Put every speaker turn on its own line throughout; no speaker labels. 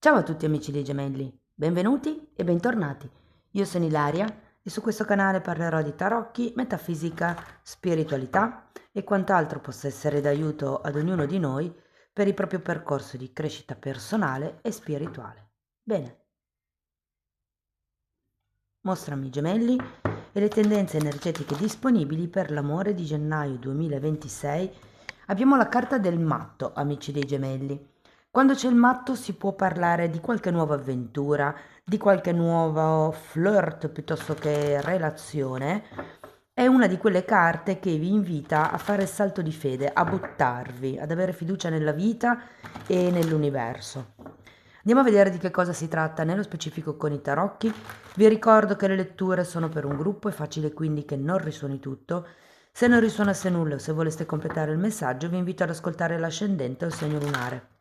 Ciao a tutti amici dei gemelli, benvenuti e bentornati. Io sono Ilaria e su questo canale parlerò di tarocchi, metafisica, spiritualità e quant'altro possa essere d'aiuto ad ognuno di noi per il proprio percorso di crescita personale e spirituale. Bene, mostrami i gemelli e le tendenze energetiche disponibili per l'amore di gennaio 2026. Abbiamo la carta del matto, amici dei gemelli. Quando c'è il matto si può parlare di qualche nuova avventura, di qualche nuovo flirt piuttosto che relazione. È una di quelle carte che vi invita a fare il salto di fede, a buttarvi, ad avere fiducia nella vita e nell'universo. Andiamo a vedere di che cosa si tratta nello specifico con i tarocchi. Vi ricordo che le letture sono per un gruppo, è facile quindi che non risuoni tutto. Se non risuonasse nulla o se voleste completare il messaggio, vi invito ad ascoltare l'ascendente o il segno lunare.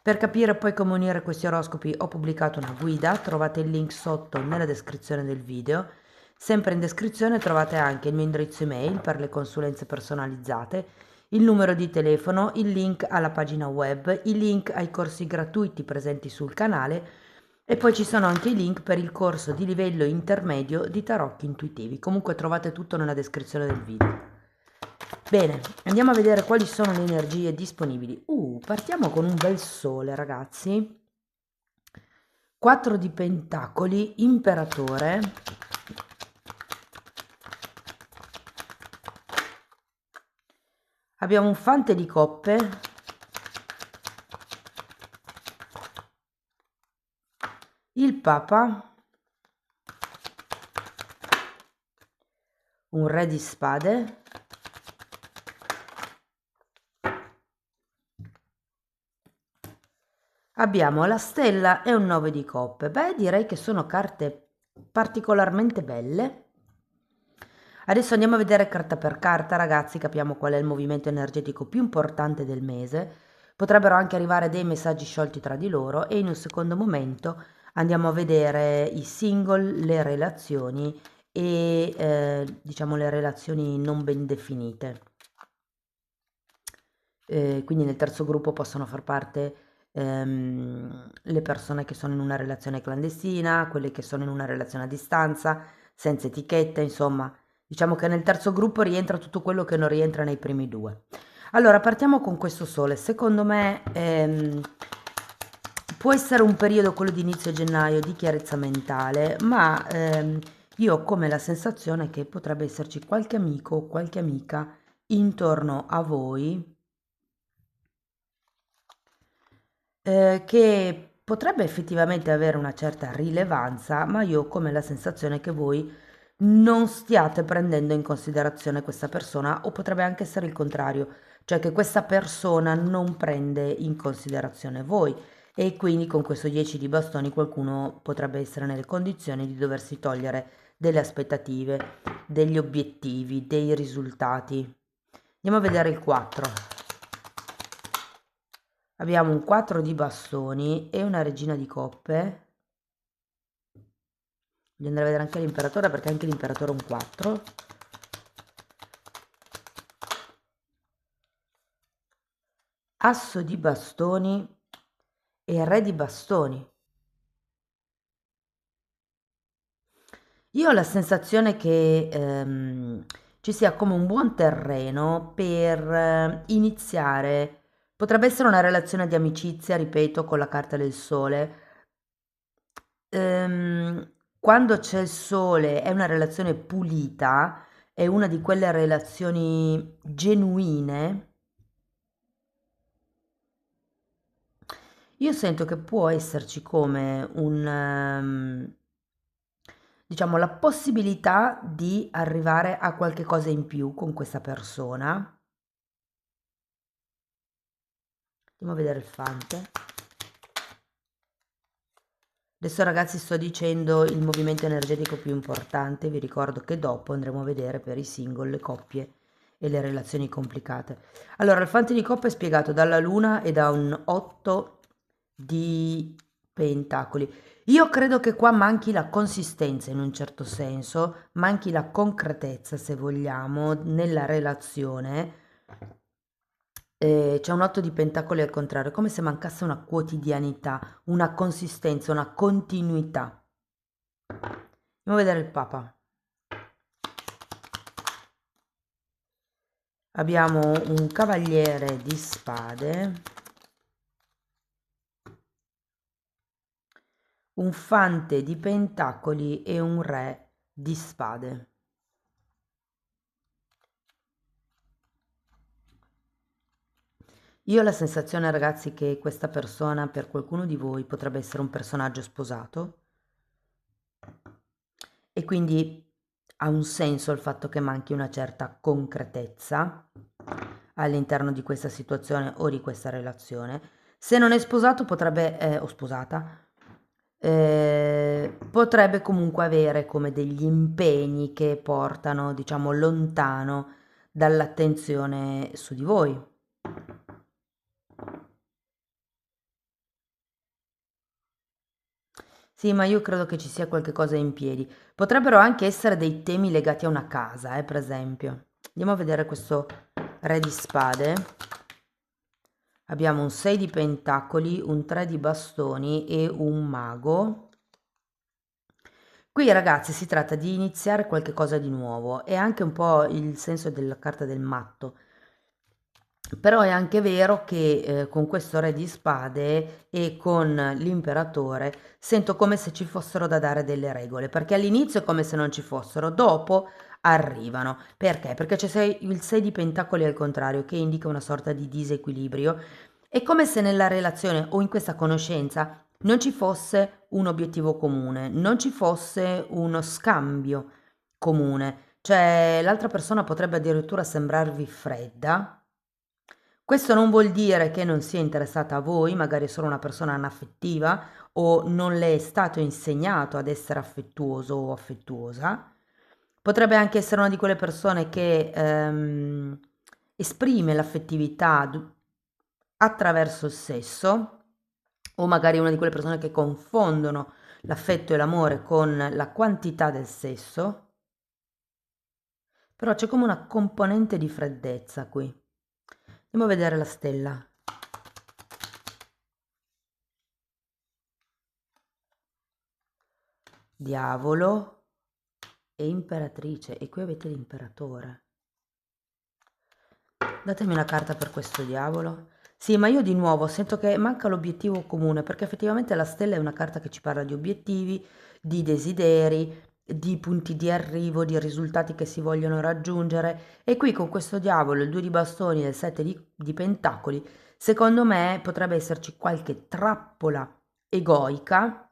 Per capire poi come unire questi oroscopi ho pubblicato una guida, trovate il link sotto nella descrizione del video. Sempre in descrizione trovate anche il mio indirizzo email per le consulenze personalizzate, il numero di telefono, il link alla pagina web, i link ai corsi gratuiti presenti sul canale e poi ci sono anche i link per il corso di livello intermedio di tarocchi intuitivi. Comunque trovate tutto nella descrizione del video. Bene, andiamo a vedere quali sono le energie disponibili. Partiamo con un bel sole, ragazzi. 4 di pentacoli, imperatore. Abbiamo un fante di coppe. Il papa. Un re di spade. Abbiamo la stella e un 9 di coppe. Beh, direi che sono carte particolarmente belle. Adesso andiamo a vedere carta per carta, ragazzi, capiamo qual è il movimento energetico più importante del mese. Potrebbero anche arrivare dei messaggi sciolti tra di loro e in un secondo momento andiamo a vedere i single, le relazioni e diciamo le relazioni non ben definite. Quindi nel terzo gruppo possono far parte le persone che sono in una relazione clandestina, quelle che sono in una relazione a distanza, senza etichetta, insomma, diciamo che nel terzo gruppo rientra tutto quello che non rientra nei primi due. Allora, partiamo con questo sole. Secondo me può essere un periodo, quello di inizio gennaio, di chiarezza mentale, ma io ho come la sensazione che potrebbe esserci qualche amico o qualche amica intorno a voi che potrebbe effettivamente avere una certa rilevanza, ma io ho come la sensazione che voi non stiate prendendo in considerazione questa persona, o potrebbe anche essere il contrario, cioè che questa persona non prende in considerazione voi e quindi con questo 10 di bastoni qualcuno potrebbe essere nelle condizioni di doversi togliere delle aspettative, degli obiettivi, dei risultati. Andiamo a vedere il 4. Abbiamo un 4 di bastoni e una regina di coppe. Voglio andare a vedere anche l'imperatore perché anche l'imperatore è un 4. Asso di bastoni e re di bastoni. Io ho la sensazione che ci sia come un buon terreno per iniziare. Potrebbe essere una relazione di amicizia, ripeto, con la carta del sole. Quando c'è il sole è una relazione pulita, è una di quelle relazioni genuine. Io sento che può esserci come un, diciamo, la possibilità di arrivare a qualche cosa in più con questa persona. Andiamo a vedere il fante. Adesso ragazzi sto dicendo il movimento energetico più importante, vi ricordo che dopo andremo a vedere per i single, le coppie e le relazioni complicate. Allora, il fante di coppe è spiegato dalla luna e da un 8 di pentacoli. Io credo che qua manchi la consistenza in un certo senso, manchi la concretezza, se vogliamo, nella relazione. C'è un 8 di pentacoli al contrario, come se mancasse una quotidianità, una consistenza, una continuità. Andiamo a vedere il Papa. Abbiamo un cavaliere di spade, un fante di pentacoli e un re di spade. Io ho la sensazione, ragazzi, che questa persona per qualcuno di voi potrebbe essere un personaggio sposato e quindi ha un senso il fatto che manchi una certa concretezza all'interno di questa situazione o di questa relazione. Se non è sposato potrebbe, o sposata, potrebbe comunque avere come degli impegni che portano, diciamo, lontano dall'attenzione su di voi. Sì, ma io credo che ci sia qualche cosa in piedi. Potrebbero anche essere dei temi legati a una casa, per esempio. Andiamo a vedere questo re di spade. Abbiamo un 6 di pentacoli, un 3 di bastoni e un mago. Qui ragazzi si tratta di iniziare qualche cosa di nuovo, è anche un po' il senso della carta del matto. Però è anche vero che con questo re di spade e con l'imperatore sento come se ci fossero da dare delle regole, perché all'inizio è come se non ci fossero, dopo arrivano. Perché? Perché c'è il 6 di pentacoli al contrario, che indica una sorta di disequilibrio. È come se nella relazione o in questa conoscenza non ci fosse un obiettivo comune, non ci fosse uno scambio comune. Cioè, l'altra persona potrebbe addirittura sembrarvi fredda. Questo non vuol dire che non sia interessata a voi, magari è solo una persona anaffettiva o non le è stato insegnato ad essere affettuoso o affettuosa. Potrebbe anche essere una di quelle persone che esprime l'affettività attraverso il sesso, o magari una di quelle persone che confondono l'affetto e l'amore con la quantità del sesso. Però c'è come una componente di freddezza qui. Andiamo a vedere la stella. Diavolo e imperatrice. E qui avete l'imperatore. Datemi una carta per questo diavolo. Sì, ma io di nuovo sento che manca l'obiettivo comune, perché effettivamente la stella è una carta che ci parla di obiettivi, di desideri, di punti di arrivo, di risultati che si vogliono raggiungere. E qui con questo diavolo, il 2 di bastoni e il 7 di pentacoli, secondo me potrebbe esserci qualche trappola egoica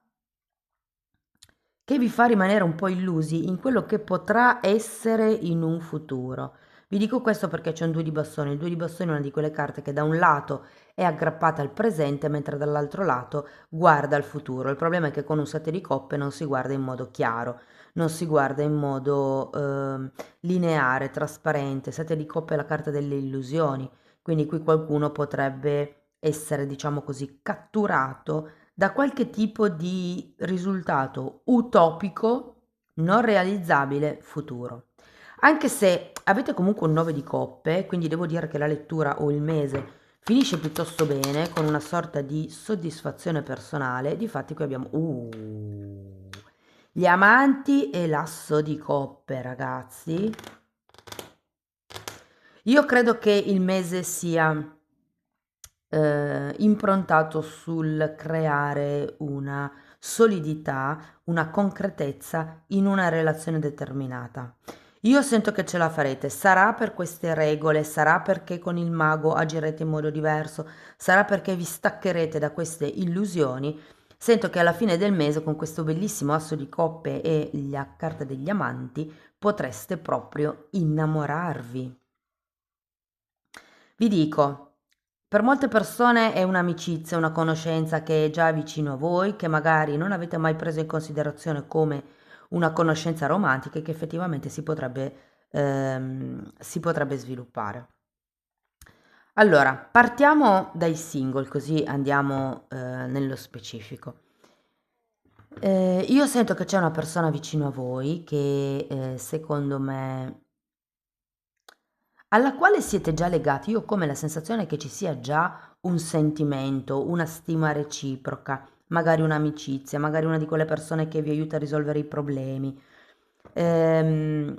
che vi fa rimanere un po' illusi in quello che potrà essere in un futuro. Vi dico questo perché c'è un 2 di bastoni. Il 2 di bastoni è una di quelle carte che da un lato è aggrappata al presente, mentre dall'altro lato guarda al futuro. Il problema è che con un 7 di coppe non si guarda in modo chiaro, non si guarda in modo lineare, trasparente. 7 di coppe è la carta delle illusioni, quindi qui qualcuno potrebbe essere, diciamo così, catturato da qualche tipo di risultato utopico, non realizzabile, futuro. Anche se avete comunque un 9 di coppe, quindi devo dire che la lettura o il mese finisce piuttosto bene, con una sorta di soddisfazione personale. Difatti qui abbiamo gli amanti e l'asso di coppe, ragazzi. Io credo che il mese sia improntato sul creare una solidità, una concretezza in una relazione determinata. Io sento che ce la farete, sarà per queste regole, sarà perché con il mago agirete in modo diverso, sarà perché vi staccherete da queste illusioni. Sento che alla fine del mese, con questo bellissimo asso di coppe e la carta degli amanti, potreste proprio innamorarvi. Vi dico, per molte persone è un'amicizia, una conoscenza che è già vicino a voi, che magari non avete mai preso in considerazione come una conoscenza romantica e che effettivamente si potrebbe sviluppare. Allora, partiamo dai single, così andiamo nello specifico. Io sento che c'è una persona vicino a voi che secondo me alla quale siete già legati. Io ho come la sensazione che ci sia già un sentimento, una stima reciproca, magari un'amicizia, magari una di quelle persone che vi aiuta a risolvere i problemi. Ehm,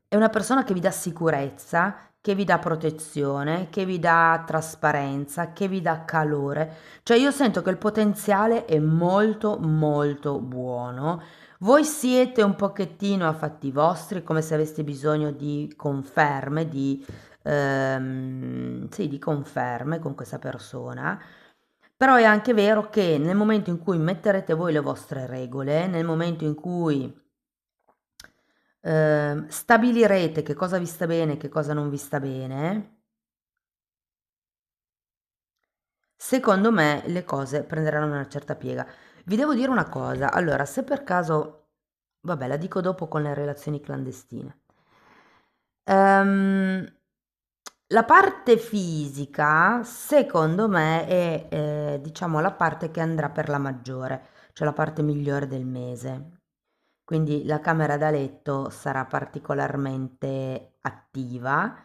è una persona che vi dà sicurezza, che vi dà protezione, che vi dà trasparenza, che vi dà calore. Cioè io sento che il potenziale è molto molto buono. Voi siete un pochettino a fatti vostri, come se aveste bisogno di conferme, sì, di conferme con questa persona. Però è anche vero che nel momento in cui metterete voi le vostre regole, nel momento in cui stabilirete che cosa vi sta bene e che cosa non vi sta bene, secondo me le cose prenderanno una certa piega. Vi devo dire una cosa, allora, se per caso, vabbè, la dico dopo con le relazioni clandestine. Ehm, la parte fisica, secondo me, è, diciamo, la parte che andrà per la maggiore, cioè la parte migliore del mese. Quindi la camera da letto sarà particolarmente attiva.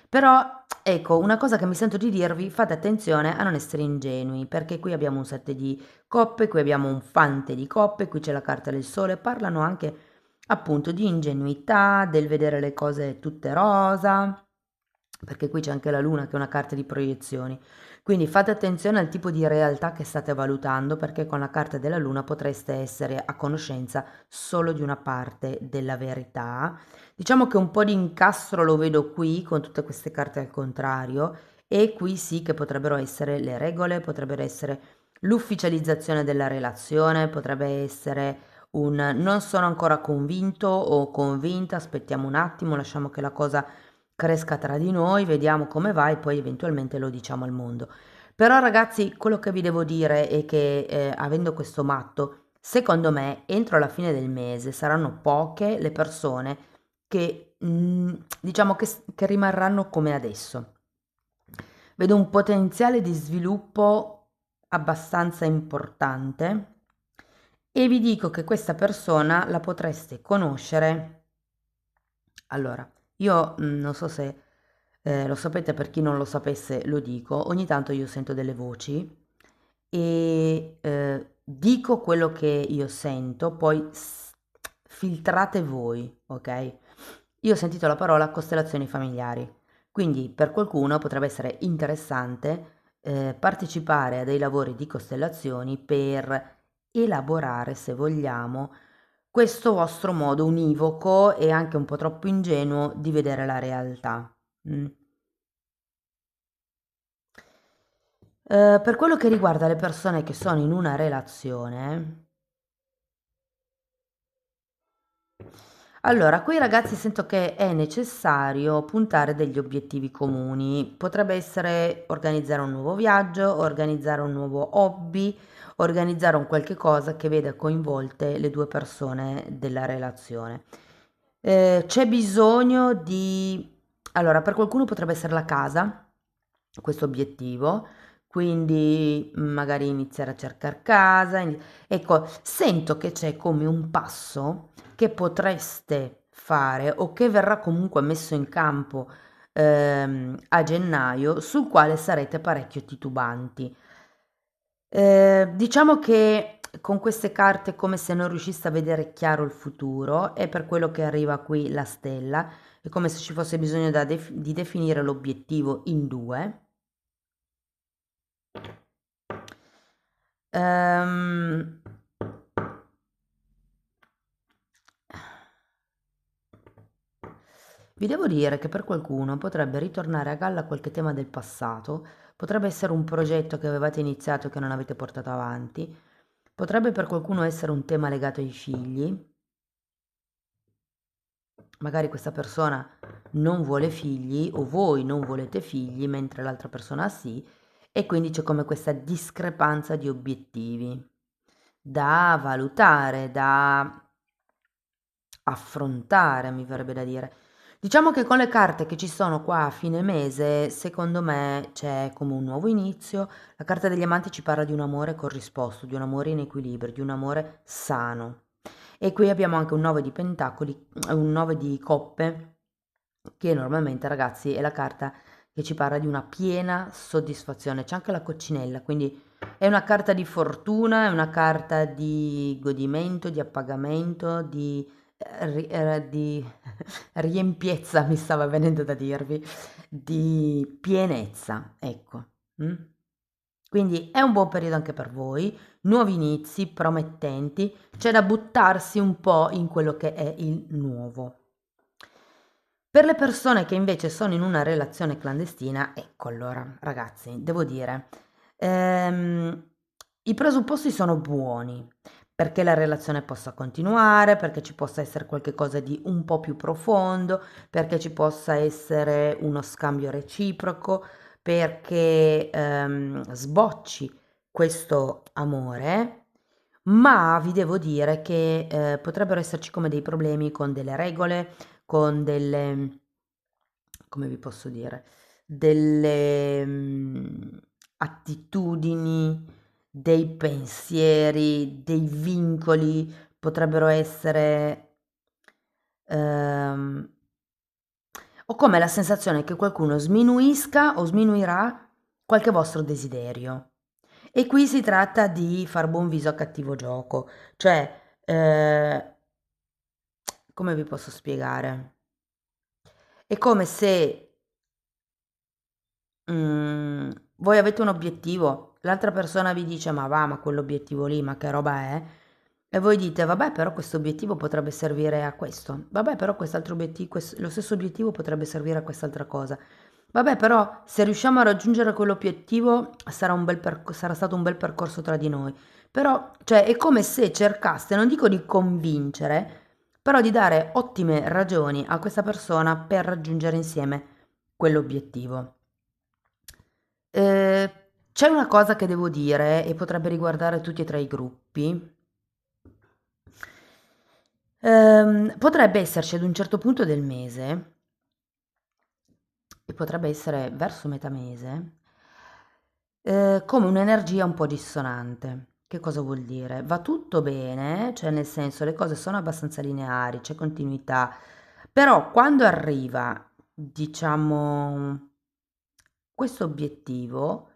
Però, ecco, una cosa che mi sento di dirvi, fate attenzione a non essere ingenui, perché qui abbiamo un 7 di coppe, qui abbiamo un fante di coppe, qui c'è la carta del sole, parlano anche appunto di ingenuità, del vedere le cose tutte rosa, perché qui c'è anche la luna che è una carta di proiezioni. Quindi fate attenzione al tipo di realtà che state valutando, perché con la carta della luna potreste essere a conoscenza solo di una parte della verità. Diciamo che un po' di incastro lo vedo qui con tutte queste carte al contrario e qui sì che potrebbero essere le regole, potrebbero essere l'ufficializzazione della relazione, potrebbe essere un non sono ancora convinto o convinta, aspettiamo un attimo, lasciamo che la cosa cresca tra di noi, vediamo come va e poi eventualmente lo diciamo al mondo. Però ragazzi, quello che vi devo dire è che avendo questo matto, secondo me entro la fine del mese saranno poche le persone che diciamo che rimarranno come adesso. Vedo un potenziale di sviluppo abbastanza importante e vi dico che questa persona la potreste conoscere. Allora, io non so se lo sapete, per chi non lo sapesse lo dico, ogni tanto io sento delle voci e dico quello che io sento, poi filtrate voi, ok? Io ho sentito la parola costellazioni familiari, quindi per qualcuno potrebbe essere interessante partecipare a dei lavori di costellazioni per elaborare, se vogliamo, questo vostro modo univoco e anche un po' troppo ingenuo di vedere la realtà. Mm. Per quello che riguarda le persone che sono in una relazione, allora, qui ragazzi sento che è necessario puntare degli obiettivi comuni. Potrebbe essere organizzare un nuovo viaggio, organizzare un nuovo hobby, organizzare un qualche cosa che veda coinvolte le due persone della relazione. C'è bisogno di... Allora, per qualcuno potrebbe essere la casa, questo obiettivo, quindi magari iniziare a cercare casa. Ecco, sento che c'è come un passo che potreste fare o che verrà comunque messo in campo a gennaio, sul quale sarete parecchio titubanti. Diciamo che con queste carte è come se non riusciste a vedere chiaro il futuro, è per quello che arriva qui la stella, è come se ci fosse bisogno di definire l'obiettivo in due. Ehm, Vi devo dire che per qualcuno potrebbe ritornare a galla qualche tema del passato, potrebbe essere un progetto che avevate iniziato e che non avete portato avanti, potrebbe per qualcuno essere un tema legato ai figli, magari questa persona non vuole figli o voi non volete figli mentre l'altra persona sì, e quindi c'è come questa discrepanza di obiettivi da valutare, da affrontare, mi verrebbe da dire. Diciamo che con le carte che ci sono qua a fine mese, secondo me c'è come un nuovo inizio. La carta degli amanti ci parla di un amore corrisposto, di un amore in equilibrio, di un amore sano. E qui abbiamo anche un 9 di pentacoli, un 9 di coppe, che normalmente, ragazzi, è la carta che ci parla di una piena soddisfazione. C'è anche la coccinella, quindi è una carta di fortuna, è una carta di godimento, di appagamento, di riempiezza, mi stava venendo da dirvi, di pienezza, ecco. Mm? Quindi è un buon periodo anche per voi, nuovi inizi, promettenti, c'è da buttarsi un po' in quello che è il nuovo. Per le persone che invece sono in una relazione clandestina, ecco allora, ragazzi, devo dire, ehm, i presupposti sono buoni perché la relazione possa continuare, perché ci possa essere qualcosa di un po' più profondo, perché ci possa essere uno scambio reciproco, perché sbocci questo amore, ma vi devo dire che potrebbero esserci come dei problemi con delle regole, con delle, come vi posso dire, delle attitudini, dei pensieri, dei vincoli, potrebbero essere, ehm, ho come la sensazione che qualcuno sminuisca o sminuirà qualche vostro desiderio. E qui si tratta di far buon viso a cattivo gioco, cioè, come vi posso spiegare? È come se voi avete un obiettivo, l'altra persona vi dice: "Ma va, ma quell'obiettivo lì, ma che roba è?" E voi dite: "Vabbè, però questo obiettivo potrebbe servire a questo. Vabbè, però quest'altro lo stesso obiettivo potrebbe servire a quest'altra cosa. Vabbè, però se riusciamo a raggiungere quell'obiettivo sarà stato un bel percorso tra di noi." Però, cioè, è come se cercaste, non dico di convincere, però di dare ottime ragioni a questa persona per raggiungere insieme quell'obiettivo. Ehm, c'è una cosa che devo dire e potrebbe riguardare tutti e 3 i gruppi. Potrebbe esserci ad un certo punto del mese, e potrebbe essere verso metà mese, come un'energia un po' dissonante. Che cosa vuol dire? Va tutto bene, cioè nel senso le cose sono abbastanza lineari, c'è continuità, però quando arriva, diciamo, questo obiettivo,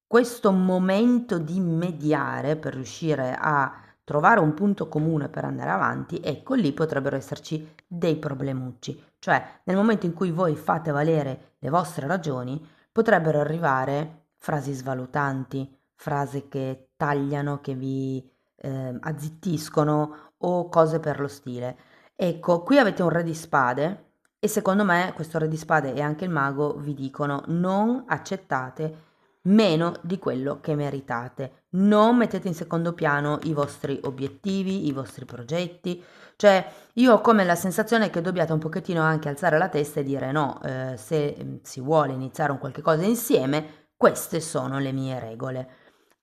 questo momento di mediare per riuscire a trovare un punto comune per andare avanti, ecco lì potrebbero esserci dei problemucci. Cioè, nel momento in cui voi fate valere le vostre ragioni, potrebbero arrivare frasi svalutanti, frasi che tagliano, che vi azzittiscono o cose per lo stile. Ecco, qui avete un re di spade e secondo me questo re di spade e anche il mago vi dicono non accettate meno di quello che meritate, non mettete in secondo piano i vostri obiettivi, i vostri progetti, cioè io ho come la sensazione che dobbiate un pochettino anche alzare la testa e dire no, se si vuole iniziare un qualche cosa insieme, queste sono le mie regole.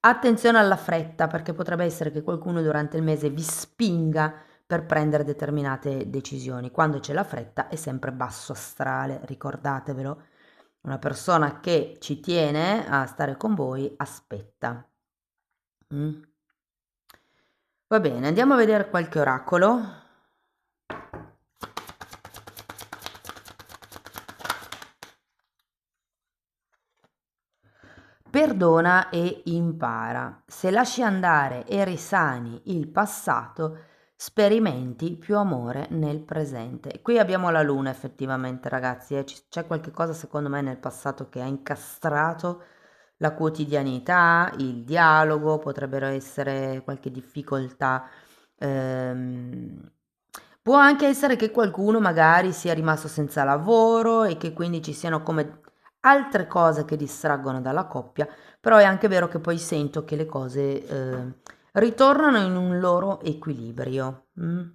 Attenzione alla fretta perché potrebbe essere che qualcuno durante il mese vi spinga per prendere determinate decisioni. Quando c'è la fretta è sempre basso astrale, ricordatevelo. Una persona che ci tiene a stare con voi aspetta. Mm. Va bene, andiamo a vedere qualche oracolo. Perdona e impara. Se lasci andare e risani il passato, sperimenti più amore nel presente. Qui abbiamo la luna effettivamente, ragazzi, c'è qualche cosa secondo me nel passato che ha incastrato la quotidianità, il dialogo, potrebbero essere qualche difficoltà. ehm, Può anche essere che qualcuno magari sia rimasto senza lavoro e che quindi ci siano come altre cose che distraggono dalla coppia, però è anche vero che poi sento che le cose ritornano in un loro equilibrio. Mm.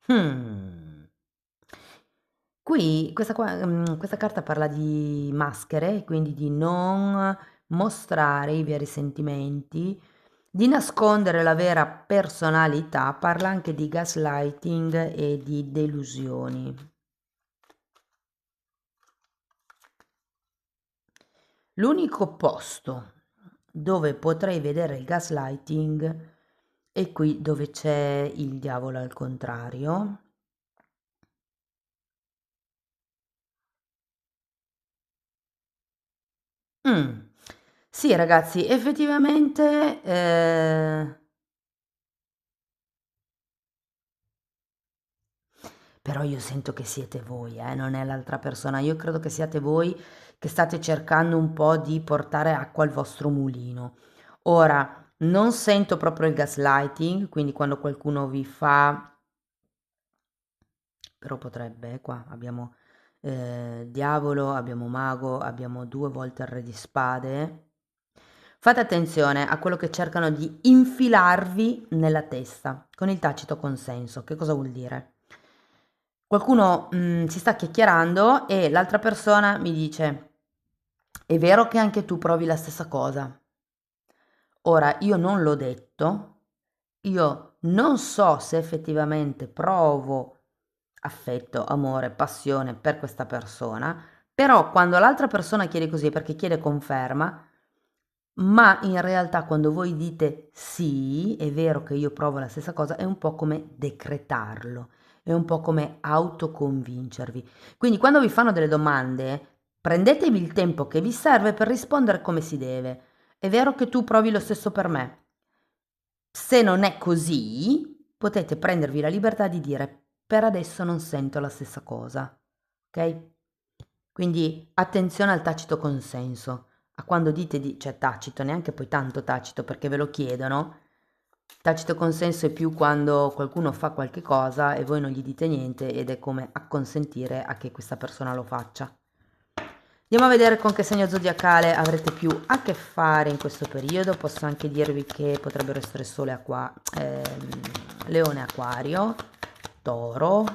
Hmm. Qui questa carta parla di maschere, quindi di non mostrare i veri sentimenti, di nascondere la vera personalità, parla anche di gaslighting e di delusioni. L'unico posto dove potrei vedere il gaslighting e qui dove c'è il diavolo al contrario. Sì ragazzi, effettivamente però io sento che siete voi, non è l'altra persona. Io credo che siate voi che state cercando un po' di portare acqua al vostro mulino. Ora, non sento proprio il gaslighting, quindi quando qualcuno vi fa, però potrebbe, qua abbiamo diavolo, abbiamo mago, abbiamo 2 volte il re di spade. Fate attenzione a quello che cercano di infilarvi nella testa con il tacito consenso. Che cosa vuol dire? Qualcuno si sta chiacchierando e l'altra persona mi dice: è vero che anche tu provi la stessa cosa? Ora, io non l'ho detto, io non so se effettivamente provo affetto, amore, passione per questa persona, però quando l'altra persona chiede così è perché chiede conferma, ma in realtà quando voi dite sì, è vero che io provo la stessa cosa, è un po' come decretarlo, è un po' come autoconvincervi. Quindi quando vi fanno delle domande, prendetevi il tempo che vi serve per rispondere come si deve. È vero che tu provi lo stesso per me? Se non è così, potete prendervi la libertà di dire per adesso non sento la stessa cosa, ok? Quindi attenzione al tacito consenso, a quando dite di, cioè tacito, neanche poi tanto tacito perché ve lo chiedono. Tacito consenso è più quando qualcuno fa qualche cosa e voi non gli dite niente ed è come acconsentire a che questa persona lo faccia. Andiamo a vedere con che segno zodiacale avrete più a che fare in questo periodo. Posso anche dirvi che potrebbero essere sole Leone, Acquario, Toro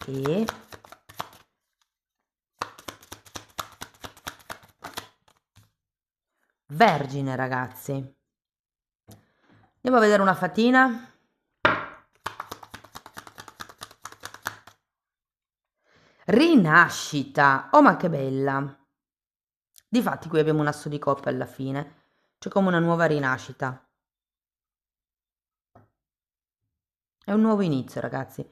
e Vergine, ragazzi. Andiamo a vedere una fatina. Rinascita. Oh, ma che bella. Difatti qui abbiamo un asso di coppe alla fine. C'è come una nuova rinascita. È un nuovo inizio, ragazzi.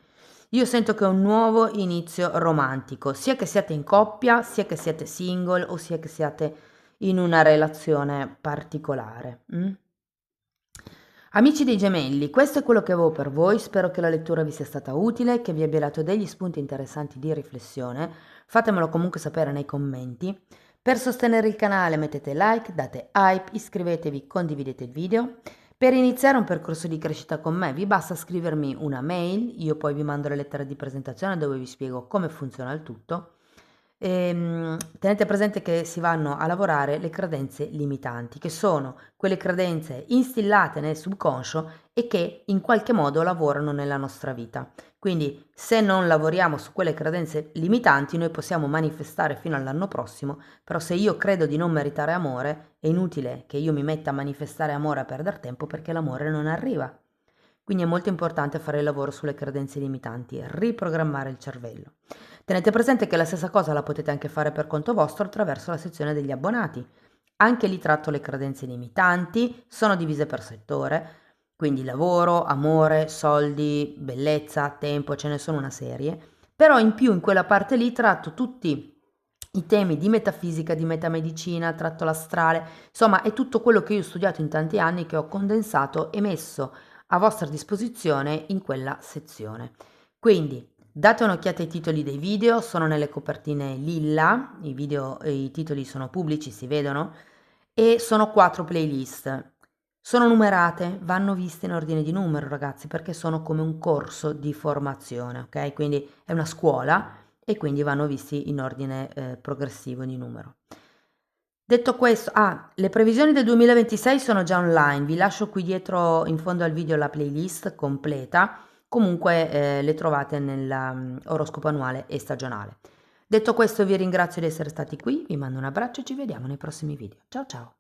Io sento che è un nuovo inizio romantico, sia che siate in coppia, sia che siate single o sia che siate in una relazione particolare. Amici dei gemelli, questo è quello che avevo per voi, spero che la lettura vi sia stata utile, che vi abbia dato degli spunti interessanti di riflessione, fatemelo comunque sapere nei commenti. Per sostenere il canale mettete like, date hype, iscrivetevi, condividete il video. Per iniziare un percorso di crescita con me vi basta scrivermi una mail, io poi vi mando la lettera di presentazione dove vi spiego come funziona il tutto. Tenete presente che si vanno a lavorare le credenze limitanti, che sono quelle credenze instillate nel subconscio e che in qualche modo lavorano nella nostra vita. Quindi se non lavoriamo su quelle credenze limitanti noi possiamo manifestare fino all'anno prossimo, però se io credo di non meritare amore è inutile che io mi metta a manifestare amore a perdere tempo perché l'amore non arriva. Quindi è molto importante fare il lavoro sulle credenze limitanti e riprogrammare il cervello. Tenete presente che la stessa cosa la potete anche fare per conto vostro attraverso la sezione degli abbonati. Anche lì tratto le credenze limitanti, sono divise per settore, quindi lavoro, amore, soldi, bellezza, tempo, ce ne sono una serie. Però in più in quella parte lì tratto tutti i temi di metafisica, di metamedicina, tratto l'astrale, insomma è tutto quello che io ho studiato in tanti anni che ho condensato e messo a vostra disposizione in quella sezione. Quindi date un'occhiata ai titoli dei video, sono nelle copertine lilla, i titoli sono pubblici, si vedono, e sono 4 playlist. Sono numerate, vanno viste in ordine di numero ragazzi, perché sono come un corso di formazione, ok? Quindi è una scuola e quindi vanno visti in ordine progressivo di numero. Detto questo, le previsioni del 2026 sono già online, vi lascio qui dietro in fondo al video la playlist completa, comunque le trovate nell'oroscopo annuale e stagionale. Detto questo vi ringrazio di essere stati qui, vi mando un abbraccio e ci vediamo nei prossimi video. Ciao ciao!